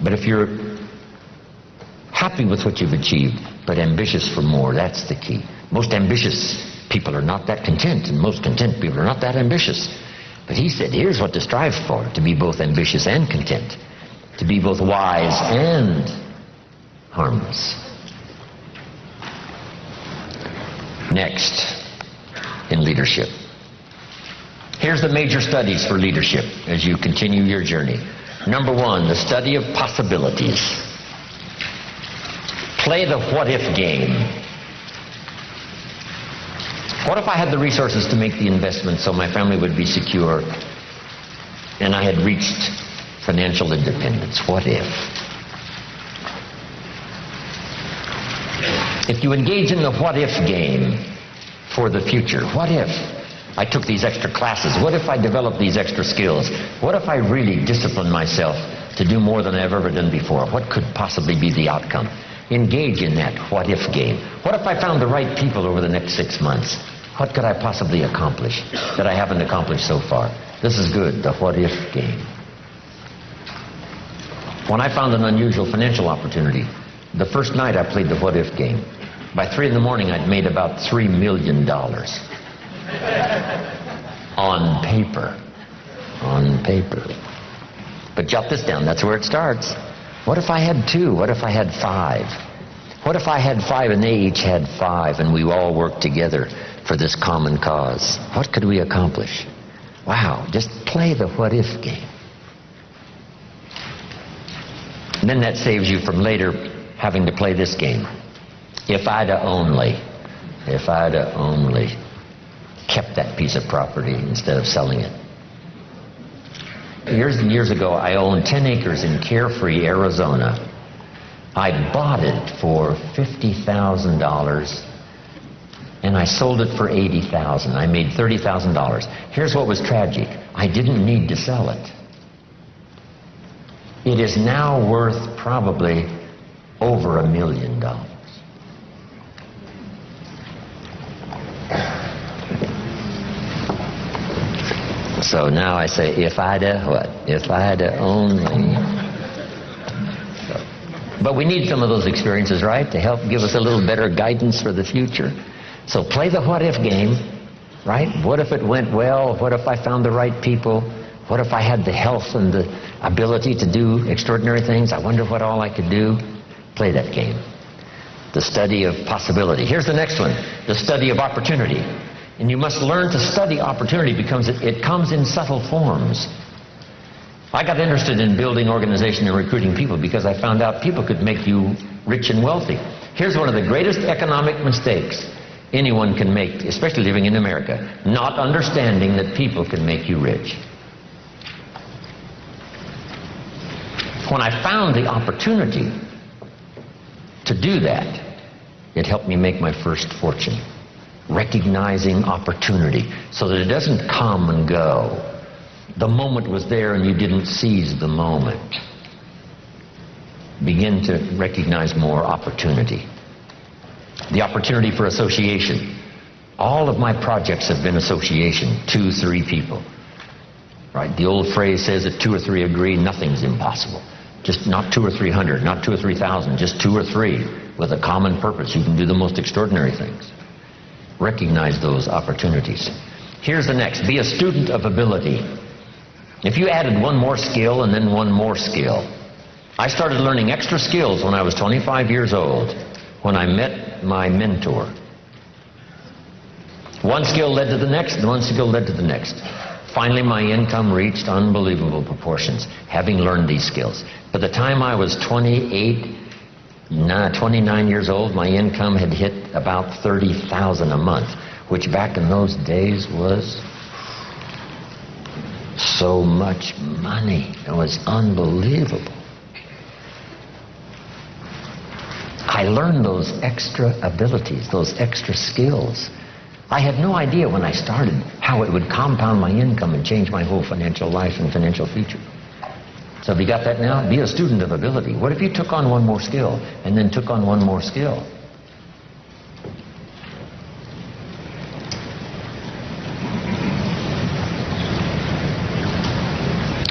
[SPEAKER 1] But if you're happy with what you've achieved, but ambitious for more, that's the key. Most ambitious people are not that content, and most content people are not that ambitious. But he said, here's what to strive for, to be both ambitious and content, to be both wise and harmless. Next, in leadership. Here's the major studies for leadership as you continue your journey. Number one, the study of possibilities. Play the what-if game. What if I had the resources to make the investment so my family would be secure and I had reached financial independence? What if? If you engage in the what-if game for the future, what if I took these extra classes? What if I developed these extra skills? What if I really disciplined myself to do more than I've ever done before? What could possibly be the outcome? Engage in that what-if game. What if I found the right people over the next 6 months? What could I possibly accomplish that I haven't accomplished so far? This is good, the what-if game. When I found an unusual financial opportunity, the first night I played the what-if game. By 3 in the morning, I'd made about $3 million. On paper. On paper. But jot this down, that's where it starts. What if I had 2? What if I had 5? What if I had 5 and they each had 5 and we all worked together for this common cause? What could we accomplish? Wow, just play the what-if game. And then that saves you from later having to play this game. If I'd only kept that piece of property instead of selling it. Years and years ago, I owned 10 acres in Carefree, Arizona. I bought it for $50,000, and I sold it for $80,000. I made $30,000. Here's what was tragic. I didn't need to sell it. It is now worth probably over $1 million. So now I say, if I'd what? If I'd only. But we need some of those experiences, right, to help give us a little better guidance for the future. So play the what-if game, right? What if it went well? What if I found the right people? What if I had the health and the ability to do extraordinary things? I wonder what all I could do. Play that game. The study of possibility. Here's the next one, the study of opportunity. And you must learn to study opportunity because it comes in subtle forms. I got interested in building organization and recruiting people because I found out people could make you rich and wealthy. Here's one of the greatest economic mistakes anyone can make, especially living in America, not understanding that people can make you rich. When I found the opportunity to do that, it helped me make my first fortune. Recognizing opportunity so that it doesn't come and go. The moment was there and you didn't seize the moment. begin to recognize more opportunity. The opportunity for association. All of my projects have been association, 2, 3 people. Right? The old phrase says if 2 or 3 agree, nothing's impossible. Just not 2 or 300, not 2 or 3,000, just 2 or 3 with a common purpose. You can do the most extraordinary things. Recognize those opportunities. Here's the next. Be a student of ability. If you added one more skill and then one more skill. I started learning extra skills when I was 25 years old, when I met my mentor. One skill led to the next, and one skill led to the next. Finally, my income reached unbelievable proportions, having learned these skills. By the time I was 29 years old, my income had hit about $30,000 a month, which back in those days was so much money. It was unbelievable. I learned those extra abilities, those extra skills. I had no idea when I started how it would compound my income and change my whole financial life and financial future. So have you got that now? Be a student of ability. What if you took on one more skill and then took on one more skill?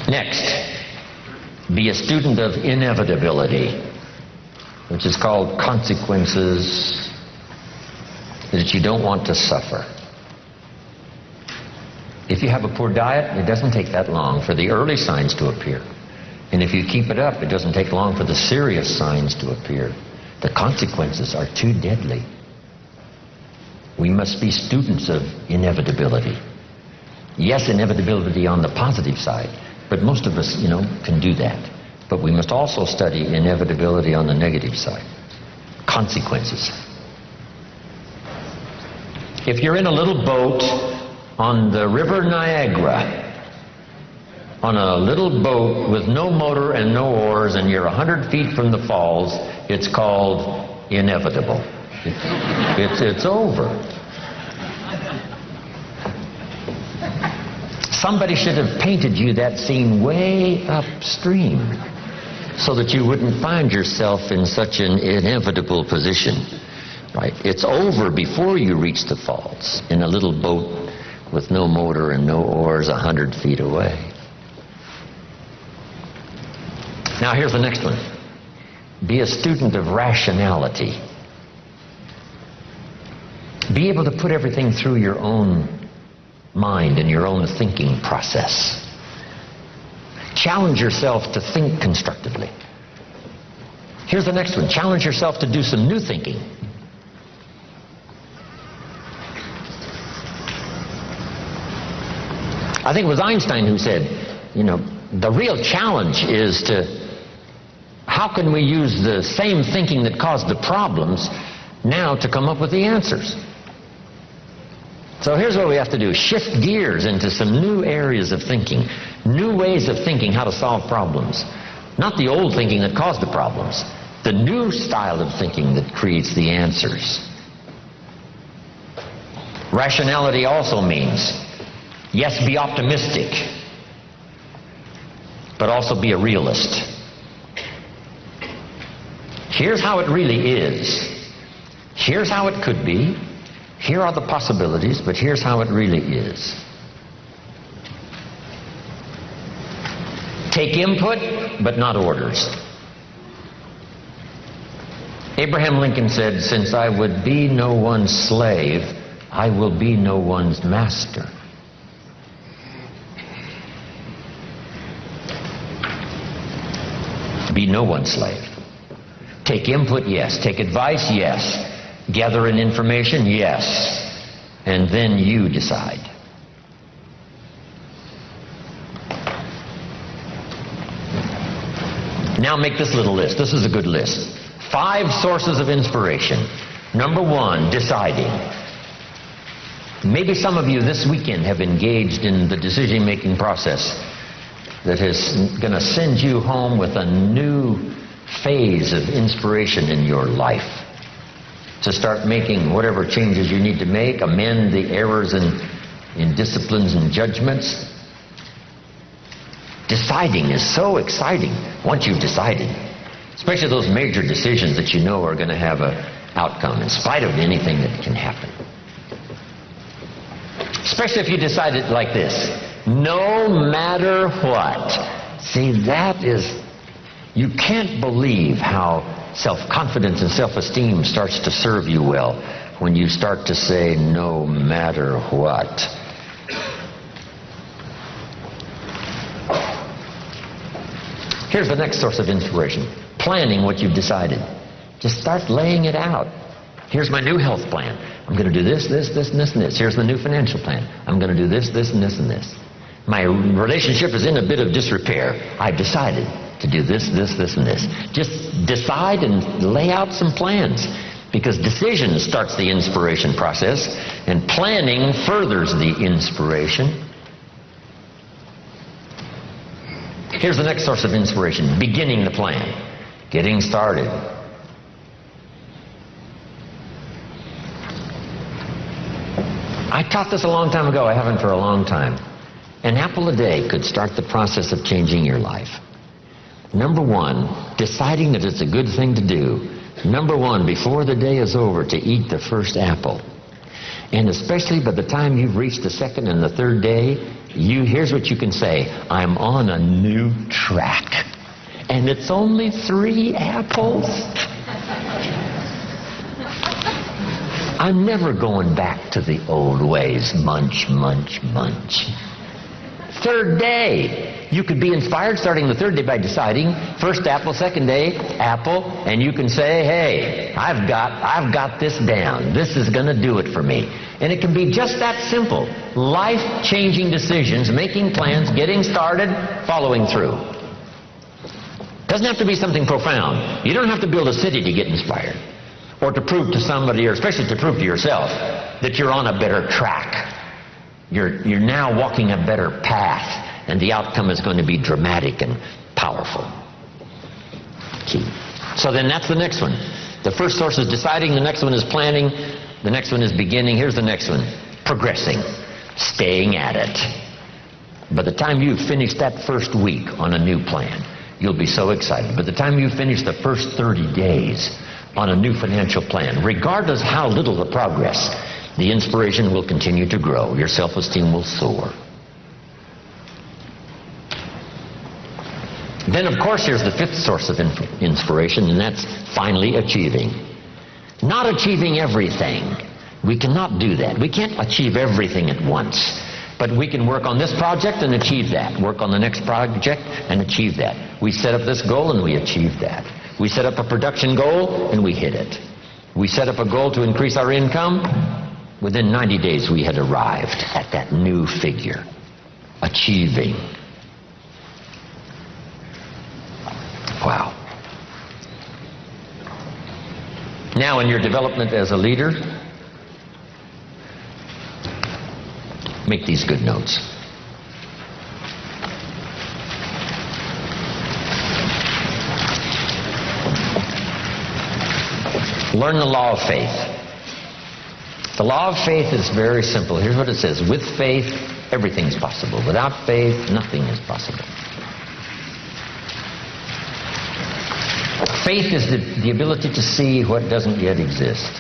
[SPEAKER 1] Next, be a student of inevitability, which is called consequences that you don't want to suffer. If you have a poor diet, it doesn't take that long for the early signs to appear. And if you keep it up, it doesn't take long for the serious signs to appear. The consequences are too deadly. We must be students of inevitability. Yes, inevitability on the positive side, but most of us, can do that. But we must also study inevitability on the negative side. Consequences. If you're in a little boat on the River Niagara, on a little boat with no motor and no oars, and you're 100 feet from the falls, it's called inevitable. It's over. Somebody should have painted you that scene way upstream so that you wouldn't find yourself in such an inevitable position. Right? It's over before you reach the falls in a little boat with no motor and no oars 100 feet away. Now here's the next one. Be a student of rationality. Be able to put everything through your own mind and your own thinking process. Challenge yourself to think constructively. Here's the next one. Challenge yourself to do some new thinking. I think it was Einstein who said, the real challenge is how can we use the same thinking that caused the problems now to come up with the answers? So here's what we have to do. Shift gears into some new areas of thinking, new ways of thinking how to solve problems. Not the old thinking that caused the problems, the new style of thinking that creates the answers. Rationality also means, yes, be optimistic, but also be a realist. Here's how it really is. Here's how it could be. Here are the possibilities, but here's how it really is. Take input, but not orders. Abraham Lincoln said, "Since I would be no one's slave, I will be no one's master." Be no one's slave. Take input, yes. Take advice, yes. Gather in information, yes. And then you decide. Now make this little list. This is a good list. 5 sources of inspiration. Number 1, deciding. Maybe some of you this weekend have engaged in the decision-making process that is going to send you home with a new phase of inspiration in your life. To start making whatever changes you need to make, amend the errors in disciplines and judgments. Deciding is so exciting once you've decided. Especially those major decisions that you know are going to have an outcome in spite of anything that can happen. Especially if you decide it like this. No matter what. See, that is, you can't believe how self-confidence and self-esteem starts to serve you well when you start to say, no matter what. Here's the next source of inspiration. Planning what you've decided. Just start laying it out. Here's my new health plan. I'm going to do this, this, this, and this, and this. Here's the new financial plan. I'm going to do this, this, and this, and this. My relationship is in a bit of disrepair. I've decided to do this, this, this, and this. Just decide and lay out some plans. Because decision starts the inspiration process, and planning furthers the inspiration. Here's the next source of inspiration. Beginning the plan. Getting started. I taught this a long time ago. I haven't for a long time. An apple a day could start the process of changing your life. Number one, deciding that it's a good thing to do. Number one, before the day is over, to eat the first apple. And especially by the time you've reached the second and the third day, here's what you can say. I'm on a new track. And it's only 3 apples. I'm never going back to the old ways. Munch, munch, munch. Third day. You could be inspired starting the third day by deciding, first apple, second day, apple, and you can say, hey, I've got this down. This is going to do it for me. And it can be just that simple. Life-changing decisions, making plans, getting started, following through. Doesn't have to be something profound. You don't have to build a city to get inspired, or to prove to somebody, or especially to prove to yourself, that you're on a better track. You're now walking a better path, and the outcome is going to be dramatic and powerful. Key. So then that's the next one. The first source is deciding, the next one is planning, the next one is beginning. Here's the next one. Progressing. Staying at it. By the time you've finished that first week on a new plan, you'll be so excited. By the time you finish the first 30 days on a new financial plan, regardless how little the progress, the inspiration will continue to grow. Your self-esteem will soar. Then, of course, here's the fifth source of inspiration, and that's finally achieving. Not achieving everything. We cannot do that. We can't achieve everything at once. But we can work on this project and achieve that. Work on the next project and achieve that. We set up this goal and we achieve that. We set up a production goal and we hit it. We set up a goal to increase our income. Within 90 days we had arrived at that new figure. Achieving. Wow. Now in your development as a leader, make these good notes. Learn the law of faith. The law of faith is very simple. Here's what it says. With faith, everything's possible. Without faith, nothing is possible. Faith is the ability to see what doesn't yet exist.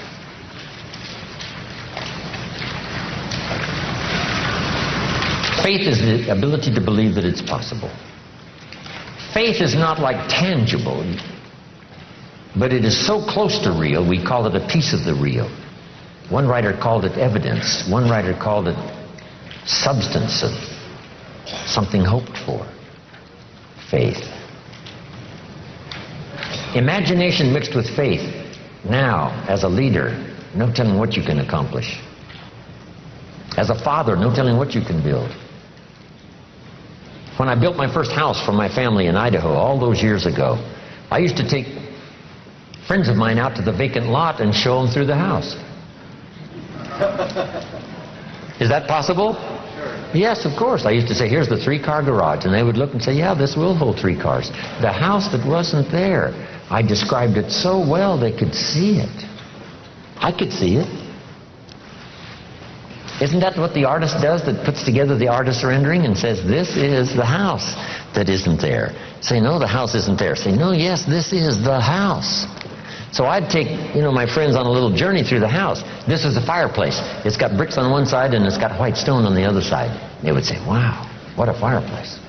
[SPEAKER 1] Faith is the ability to believe that it's possible. Faith is not like tangible, but it is so close to real, we call it a piece of the real. One writer called it evidence. One writer called it substance of something hoped for. Faith. Imagination mixed with faith. Now, as a leader, no telling what you can accomplish. As a father, no telling what you can build. When I built my first house for my family in Idaho all those years ago, I used to take friends of mine out to the vacant lot and show them through the house. Is that possible? Sure. Yes, of course. I used to say, here's the 3-car garage. And they would look and say, yeah, this will hold 3 cars. The house that wasn't there, I described it so well they could see it. I could see it. Isn't that what the artist does, that puts together the artist's rendering and says, this is the house that isn't there? Say, no, the house isn't there. Say, no, yes, this is the house. So I'd take, my friends on a little journey through the house. This is the fireplace. It's got bricks on one side and it's got white stone on the other side. They would say, wow, what a fireplace.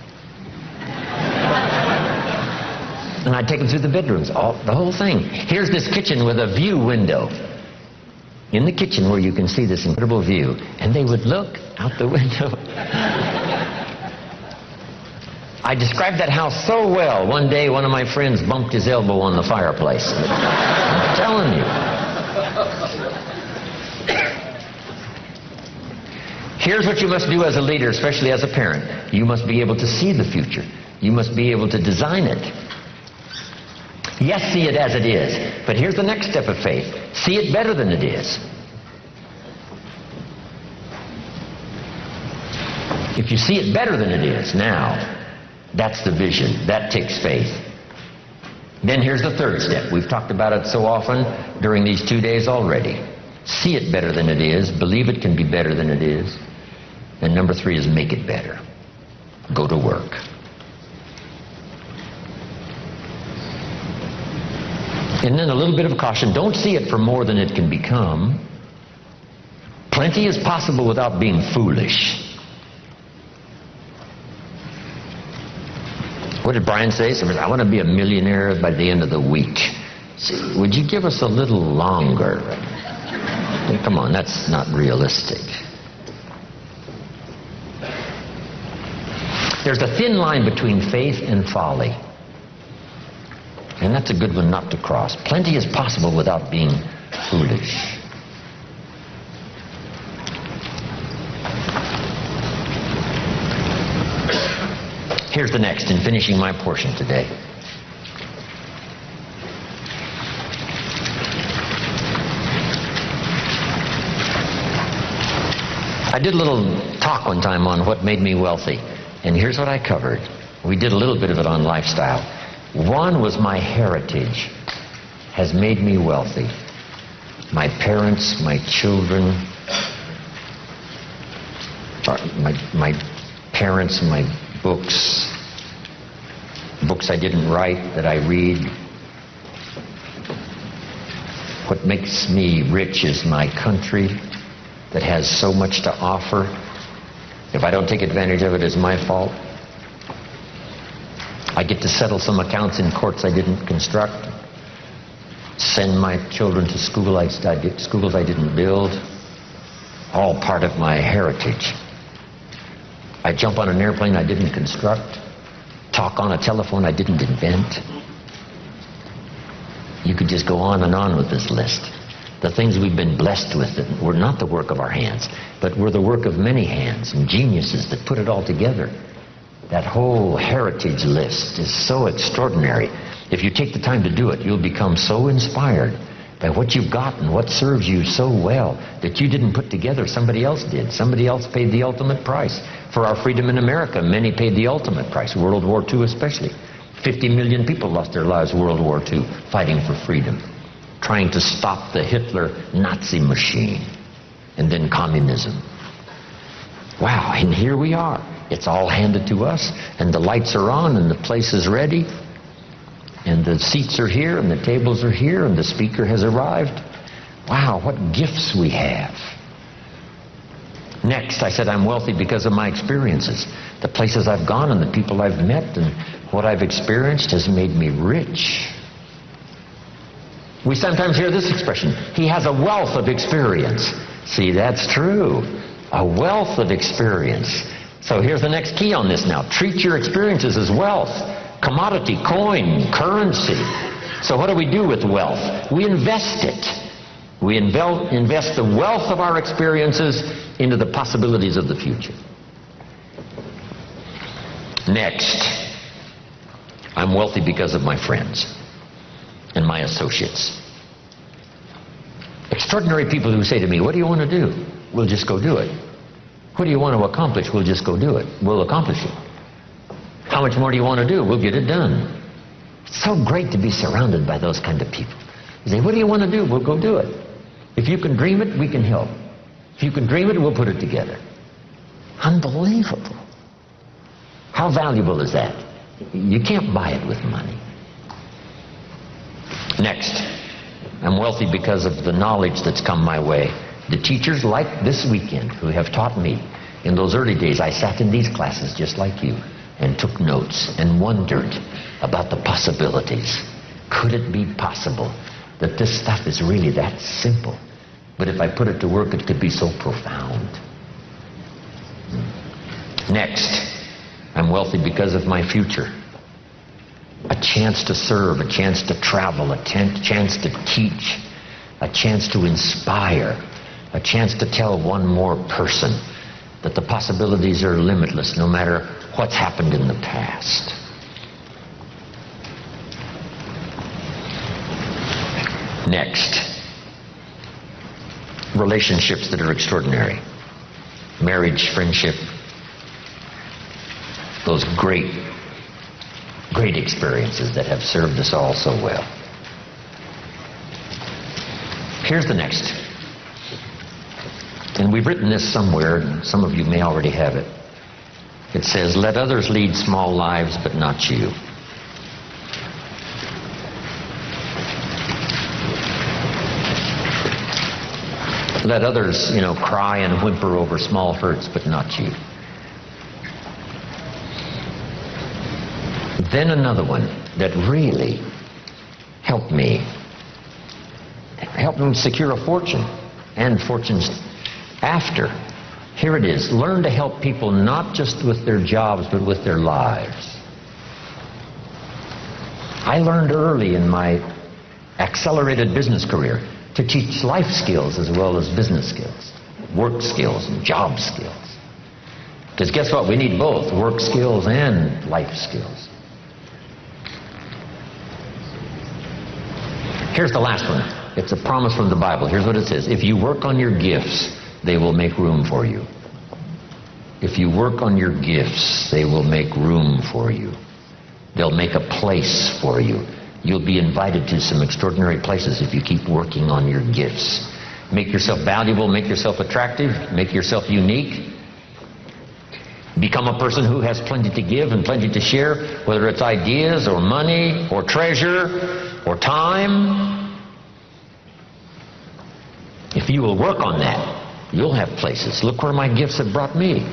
[SPEAKER 1] And I'd take them through the bedrooms, the whole thing. Here's this kitchen with a view window. In the kitchen where you can see this incredible view. And they would look out the window. I described that house so well. One day, one of my friends bumped his elbow on the fireplace. I'm telling you. Here's what you must do as a leader, especially as a parent. You must be able to see the future. You must be able to design it. Yes, see it as it is. But here's the next step of faith. See it better than it is. If you see it better than it is now, that's the vision. That takes faith. Then here's the third step. We've talked about it so often during these 2 days already. See it better than it is. Believe it can be better than it is. And number 3 is make it better. Go to work. And then a little bit of caution. Don't see it for more than it can become. Plenty is possible without being foolish. What did Brian say? He said, I want to be a millionaire by the end of the week. See, would you give us a little longer? Come on, that's not realistic. There's a thin line between faith and folly. And that's a good one not to cross. Plenty is possible without being foolish. Here's the next in finishing my portion today. I did a little talk one time on what made me wealthy. And here's what I covered. We did a little bit of it on lifestyle. One was my heritage has made me wealthy. My parents, my children, my parents, my books I didn't write that I read. What makes me rich is my country that has so much to offer. If I don't take advantage of it, it's my fault. I get to settle some accounts in courts I didn't construct, send my children to schools I didn't build, all part of my heritage. I jump on an airplane I didn't construct, talk on a telephone I didn't invent. You could just go on and on with this list. The things we've been blessed with that were not the work of our hands, but were the work of many hands and geniuses that put it all together. That whole heritage list is so extraordinary. If you take the time to do it, you'll become so inspired by what you've got and what serves you so well that you didn't put together, somebody else did. Somebody else paid the ultimate price. For our freedom in America, many paid the ultimate price, World War II especially. 50 million people lost their lives World War II fighting for freedom, trying to stop the Hitler Nazi machine and then communism. Wow, and here we are. It's all handed to us, and the lights are on, and the place is ready, and the seats are here, and the tables are here, and the speaker has arrived. Wow, what gifts we have. Next, I said I'm wealthy because of my experiences. The places I've gone and the people I've met and what I've experienced has made me rich. We sometimes hear this expression, he has a wealth of experience. See, that's true. A wealth of experience. So here's the next key on this now. Treat your experiences as wealth. Commodity, coin, currency. So what do we do with wealth? We invest it. We invest the wealth of our experiences into the possibilities of the future. Next, I'm wealthy because of my friends and my associates. Extraordinary people who say to me, what do you want to do? We'll just go do it. What do you want to accomplish? We'll just go do it. We'll accomplish it. How much more do you want to do? We'll get it done. It's so great to be surrounded by those kind of people. You say, what do you want to do? We'll go do it. If you can dream it, we can help. If you can dream it, we'll put it together. Unbelievable. How valuable is that? You can't buy it with money. Next, I'm wealthy because of the knowledge that's come my way. The teachers like this weekend who have taught me. In those early days, I sat in these classes just like you and took notes and wondered about the possibilities. Could it be possible that this stuff is really that simple? But if I put it to work, it could be so profound. Next, I'm wealthy because of my future. A chance to serve, a chance to travel, a chance to teach, a chance to inspire, a chance to tell one more person that the possibilities are limitless no matter what's happened in the past. Next, relationships that are extraordinary. Marriage, friendship, those great experiences that have served us all so well. Here's the next. And we've written this somewhere, and some of you may already have it. It says, let others lead small lives, but not you. Let others, cry and whimper over small hurts, but not you. Then another one that really helped me secure a fortune and fortunes after. Here it is. Learn to help people not just with their jobs, but with their lives. I learned early in my accelerated business career to teach life skills as well as business skills, work skills and job skills. Because guess what? We need both, work skills and life skills. Here's the last one. It's a promise from the Bible. Here's what it says. If you work on your gifts, they will make room for you. If you work on your gifts, they will make room for you. They'll make a place for you. You'll be invited to some extraordinary places if you keep working on your gifts. Make yourself valuable, make yourself attractive, make yourself unique. Become a person who has plenty to give and plenty to share, whether it's ideas or money or treasure or time. If you will work on that, you'll have places. Look where my gifts have brought me.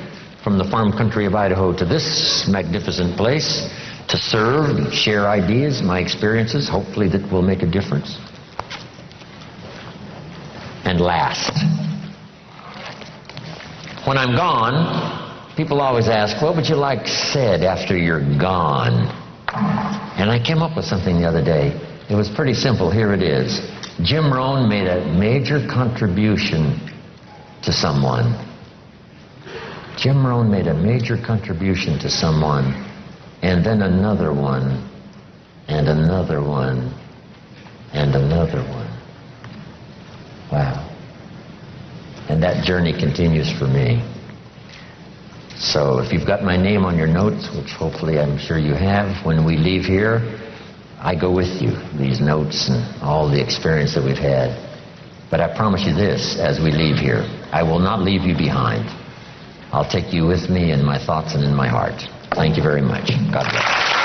[SPEAKER 1] From the farm country of Idaho to this magnificent place, to serve and share ideas, my experiences, hopefully that will make a difference. And last, when I'm gone, people always ask, what would you like said after you're gone? And I came up with something the other day. It was pretty simple. Here it is. Jim Rohn made a major contribution to someone. Jim Rohn made a major contribution to someone, and then another one, and another one, and another one. Wow. And that journey continues for me. So if you've got my name on your notes, which hopefully I'm sure you have, when we leave here, I go with you, these notes and all the experience that we've had. But I promise you this, as we leave here, I will not leave you behind. I'll take you with me in my thoughts and in my heart. Thank you very much. God bless.